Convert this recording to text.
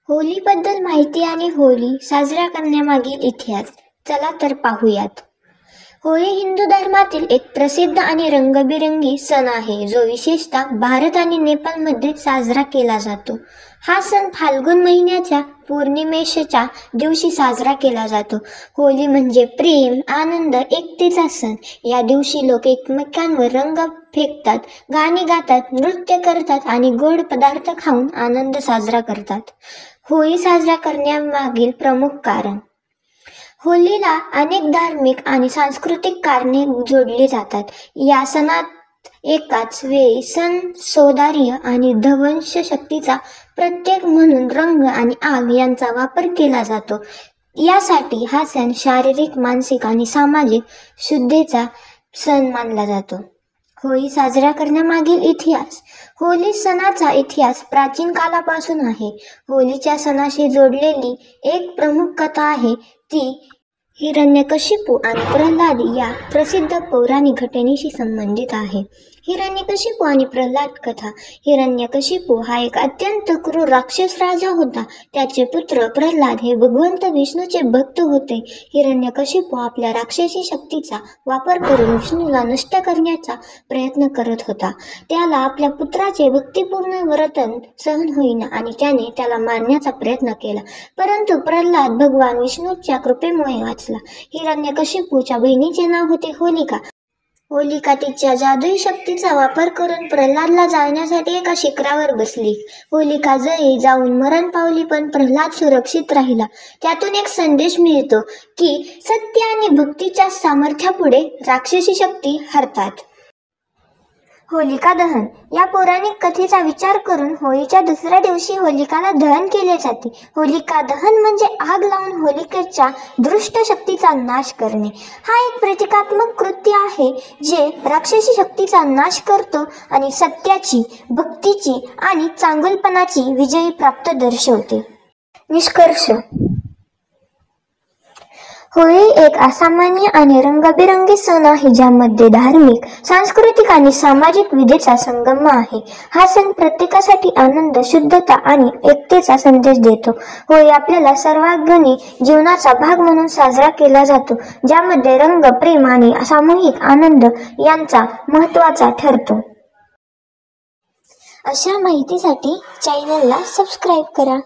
होलीबद्दल माहिती आणि होळी साजरा करण्यामागील इतिहास चला तर पाहूयात. होळी हिंदू धर्मातील एक प्रसिद्ध आणि रंगबिरंगी सण आहे जो विशेषतः भारत आणि नेपाळमध्ये साजरा केला जातो. हा सण फाल्गुन महिन्याच्या पौर्णिमेच्या दिवशी साजरा केला जातो. होळी म्हणजे प्रेम, आनंद, एकतेचा सण. या दिवशी लोक एकमेकांवर रंग फेकतात, गाणी गातात, नृत्य करतात आणि गोड पदार्थ खाऊन आनंद साजरा करतात. होळी साजरा करण्यामागील प्रमुख कारण. होळीला अनेक धार्मिक आणि सांस्कृतिक कारणे जोडली जातात. या सणात एकाच वेळी सण, सौंदर्य आणि ध्वंस शक्तीचा प्रतीक म्हणून रंग आणि आग यांचा वापर केला जातो. यासाठी हा सण शारीरिक, मानसिक आणि सामाजिक शुद्धीचा सण मानला जातो. होळी साजरा करण्यामागील इतिहास. होळी सणाचा इतिहास प्राचीन कालापासून आहे. होळीच्या सणाशी जोडलेली एक प्रमुख कथा आहे ती हिरण्यकशिपू आणि प्रल्हाद या प्रसिद्ध पौराणिक घटनेशी संबंधित आहे. हिरण्यकशिपू आणि प्रल्हाद कथा. हिरण्यकशिपू हा एक अत्यंत क्रूर राक्षस राजा होता. त्याचे पुत्र प्रल्हाद हे भगवंत विष्णूचे भक्त होते. हिरण्यकशिपू आपल्या राक्षसी शक्तीचा वापर करून विष्णूला नष्ट करण्याचा प्रयत्न करत होता. त्याला आपल्या पुत्राचे भक्तिपूर्ण वर्तन सहन होईना आणि त्याने त्याला मारण्याचा प्रयत्न केला. परंतु प्रल्हाद भगवान विष्णूच्या कृपेमुळे वाचला. हिरण्यकशिपूच्या बहिणीचे नाव होते होलिका. होलिका तिच्या जादुई शक्तीचा वापर करून प्रल्हादला जाळण्यासाठी एका शिखरावर बसली. होलिका जळी जाऊन मरण पावली, पण प्रल्हाद सुरक्षित राहिला. त्यातून एक संदेश मिळतो की सत्य आणि भक्तीच्या सामर्थ्यापुढे राक्षसी शक्ती हरतात. होलिका दहन. या पौराणिक कथेचा विचार करून होळीच्या दुसऱ्या दिवशी होलिकाला दहन केले जाते. होलिका दहन म्हणजे आग लावून होलिकेच्या दुष्ट शक्तीचा नाश करणे. हा एक प्रतिकात्मक कृत्य आहे जे राक्षसी शक्तीचा नाश करतो आणि सत्याची, भक्तीची आणि चांगुलपणाची विजयी प्राप्त दर्शवते. निष्कर्ष. होळी एक असामान्य आणि रंगबिरंगी सण आहे ज्यामध्ये धार्मिक, सांस्कृतिक आणि सामाजिक विधीचा संगम आहे. हा सण प्रत्येकासाठी आनंद, शुद्धता आणि एकतेचा संदेश देतो. होळी आपल्याला सर्वांगीण जीवनाचा भाग म्हणून साजरा केला जातो, ज्यामध्ये रंग, प्रेम आणि सामूहिक आनंद यांचा महत्त्वाचा ठरतो. अशा माहितीसाठी चॅनलला सबस्क्राईब करा.